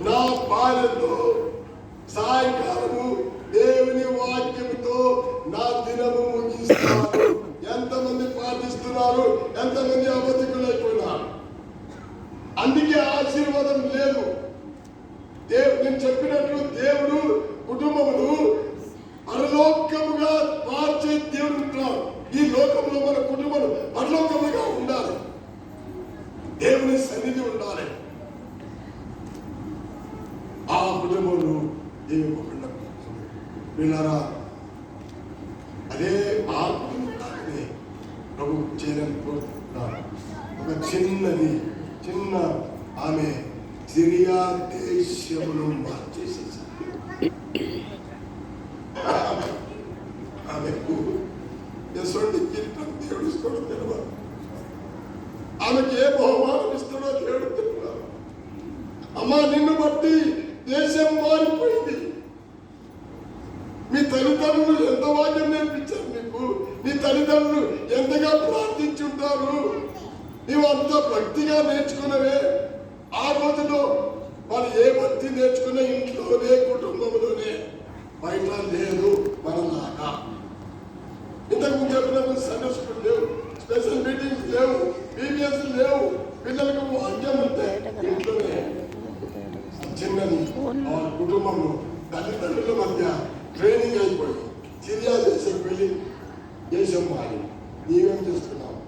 నా భార్యతో సాయంకాలము దేవుని వాక్యంతో నా దినము ముగిస్తాను. ఎంతమంది పాటిస్తున్నారు, ఎంతమంది అబద్ధికులైపోయినారు. అందుకే ఆశీర్వాదం లేదు. నేను చెప్పినట్లు దేవుడు కుటుంబములు పరలోకముగా మార్చే దేవుడు ఉంటాడు. ఈ లోకంలో మన కుటుంబాలు పరలోకముగా ఉండాలి. దేవుని సన్నిధి ఉండాలి. ఆ కుటుంబంలో దేవుడు విన్నారా? అదే ఆ కుటుంబాన్ని ప్రభు చేయడానికి కోరుకుంటున్నారు. ఒక చిన్న ఆమె సిరియా దేశమును మార్చేసేసారు. ఆమెకు యశోడి కిరీటం దేవుడు ఇస్తాడో తెలియదు. ఆమెకి ఏ బహుమానం ఇస్తాడో దేవుడు తెలియదు. అమ్మా, నిన్ను బట్టి దేశం మారిపోయింది. మీ తల్లిదండ్రులు ఎంత వాక్యం నేర్పించారు నీకు? నీ తల్లిదండ్రులు ఎంతగా ప్రార్థించుంటారు? నీవు అంత భక్తిగా నేర్చుకున్నవే. ఆ రోజులో వాళ్ళు ఏ భక్తి నేర్చుకున్న ఇంట్లోనే, కుటుంబంలోనే, బయట లేదు. మనలాగా ఇంతకు ముందు చెప్పినప్పుడు సండే స్కూల్ లేవు, స్పెషల్ మీటింగ్స్ లేవు, బీబీఎస్ లేవు. పిల్లలకు వాక్యం ఉంటే ఇంట్లోనే చిన్నది కుటుంబంలో తల్లిదండ్రుల మధ్య ట్రైనింగ్ అయిపోయి సిరియా దేశం వెళ్ళి దేశం మారి. నీవేం చేస్తున్నావు?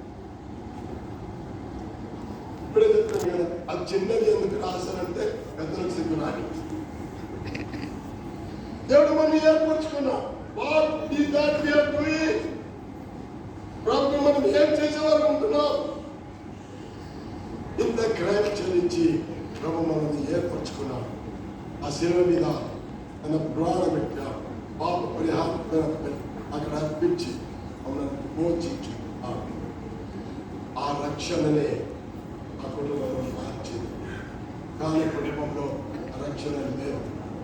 ఇప్పుడే చెప్తాను కదా, అది చిన్నది ఎందుకు రాశారంటే పెద్దలకు సిగ్గు రాని. దేవుడు మనం ఏర్పరచుకున్నాం. ప్రభుత్వం మనం ఏం చేసేవారు ఉంటున్నాం? ఇంత క్రైమ్ చెల్లించి ప్రభు మనల్ని ఏర్పరచుకున్నాం. ఆ శిలువ మీద తన ప్రాణం పెట్టాం. పాప పరిహారం అక్కడ అర్పించి మనల్ని మోచించు. ఆ రక్షణనే ఆ కుటుంబంలో మార్చింది. కానీ కుటుంబంలో రక్షణ లేదు.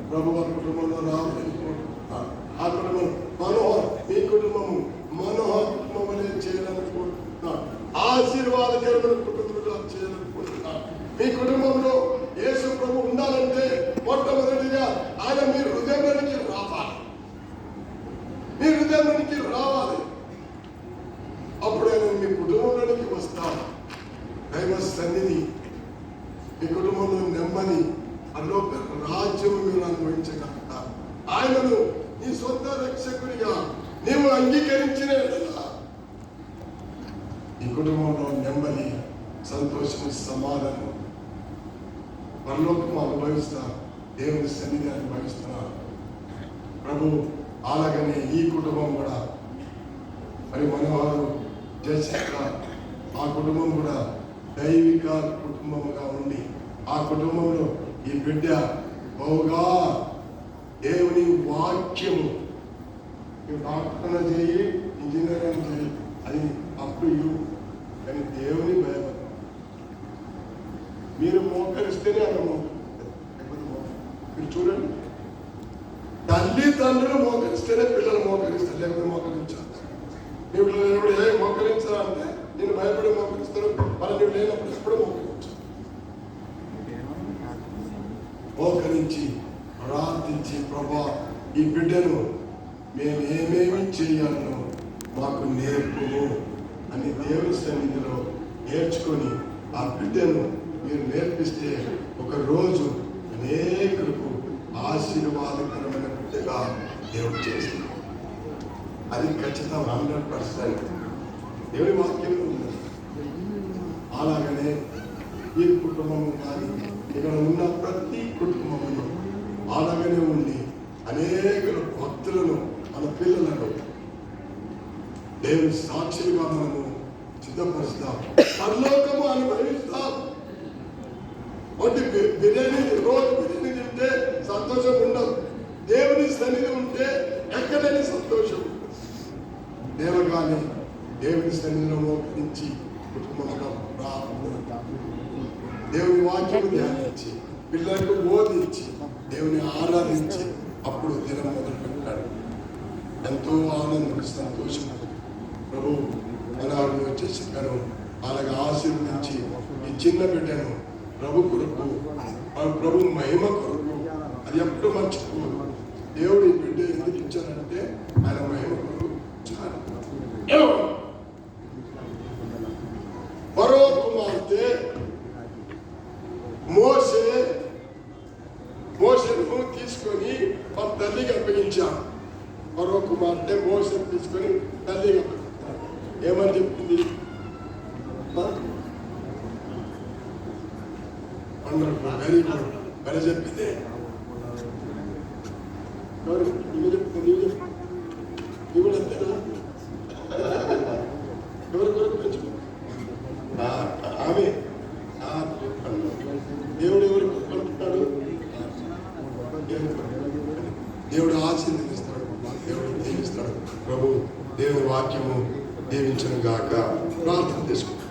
ప్రభు ఆ కుటుంబంలో రావాలని కోరుకుంటున్నాను. ఆ కుటుంబం మనోహర్, మీ కుటుంబము మనోహర్ కుటుంబం అనేది చేయాలని కోరుకుంటున్నాను. ఆశీర్వాదకరమైన కుటుంబంలో చేయాలనుకుంటున్నాను. మీ కుటుంబంలో యేసు ప్రభు ఉండాలంటే మొట్టమొదటిగా ఆయన మీ హృదయంలోనికి రావాలి. మీ హృదయంలోనికి రావాలి. అప్పుడే మీ కుటుంబంలోనికి వస్తాను. దైవ సన్నిధి, మీ కుటుంబంలో నెమ్మది, అందులో రాజ్యం మీరు అనుభవించగలుగుతారు. ఆయనను నీ సొంత రక్షకుడిగా నీవు అంగీకరించిన ఈ కుటుంబంలో నెమ్మది, సంతోషం, సమాధానం, పరలోకం అనుభవిస్తారు. దేవుని సన్నిధి అనుభవిస్తున్నారు. ప్రభు అలాగనే ఈ కుటుంబం కూడా మరి మనోహరు జయశేఖర, ఆ కుటుంబం కూడా దైవిక కుటుంబముగా ఉండి ఆ కుటుంబంలో ఈ బిడ్డ బహుగా దేవుని వాక్యము, డాక్టర్ చేయి, ఇంజనీరింగ్ చేయి, అది అప్ యూ. కానీ దేవుని భయపడ, మీరు మోకరిస్తేనే అలా మోకరిస్తారు. మీరు చూడండి, తల్లిదండ్రులు మోకరిస్తేనే పిల్లలు మోకరిస్తారు, లేకపోతే మోకరించారు. నీవు లేనప్పుడు ఏ మోకరించరా అంటే నేను భయపడి మోకరిస్తారు. మళ్ళీ నువ్వు లేనప్పుడు ఎప్పుడు మోకరించారు. మోకరించి ప్రార్థించి, ప్రభా ఈ బిడ్డను మేము ఏమేమి చేయాలో మాకు నేర్పుము అని దేవుని సన్నిధిలో నేర్చుకొని ఆ బిడ్డను మీరు నేర్పిస్తే ఒక రోజు అనేకులకు ఆశీర్వాదకరమైన బిడ్డగా దేవుడు చేస్తారు. అది ఖచ్చితం, 100% దేవుని వాక్యంలో ఉంది. అలాగనే ఈ కుటుంబము కానీ ఇక్కడ ఉన్న ప్రతి కుటుంబములో అలాగనే ఉండి అనేక భక్తులను, మన పిల్లలను దేవుని సాక్షులుగా మనము సిద్ధపరుస్తాం. పరలోకము అనుభవిస్తాం. ఒకటి బిర్యానీ, రోజు బిర్యానీ తింటే సంతోషం ఉండదు. దేవుని సన్నిధి ఉంటే ఎక్కడైనా సంతోషం. దేవగాని దేవుని సన్నిధిలో మోకరించి కుటుంబంగా ప్రార్థన, దేవుని వాక్యం ధ్యానించి, పిల్లలకు బోధించి, దేవుని ఆరాధించి అప్పుడు దినం మొదలు పెట్టాడు. ఎంతో ఆనందం, సంతోషం. ప్రభు అనాడు వచ్చేసాను అలాగే ఆశీర్వదించి ఈ చిన్న బిడ్డను ప్రభు కొరకు, మన ప్రభు మహిమ కొరకు. అది ఎప్పుడు మర్చిపో. దేవుడు ఈ బిడ్డ ఎందుకు ఇచ్చారంటే ఆయన మహిమ కొరకు చాలు. మరో కుమార్తె మోషేను తీసుకొని మన తల్లికి అప్పగించాడు. మరో కుమార్తె మోషేను తీసుకొని తల్లికి అప్పగించాడు. ఏమని చెప్పింది? వెరీ గుడ్ మరి చెప్పింది. నువ్వు చెప్తా నువ్వు కూడా అంతేనా? ఎవరి కొరకు పెంచుకో ఆమె దేవుడు ఎవరు పలుకుతాడు? దేవుడు ఆశీర్వదిస్తాడు, దేవుడు దీవిస్తాడు. ప్రభు దేవుని వాక్యము దీవించను గాక. ప్రార్థన చేసుకుంటాడు.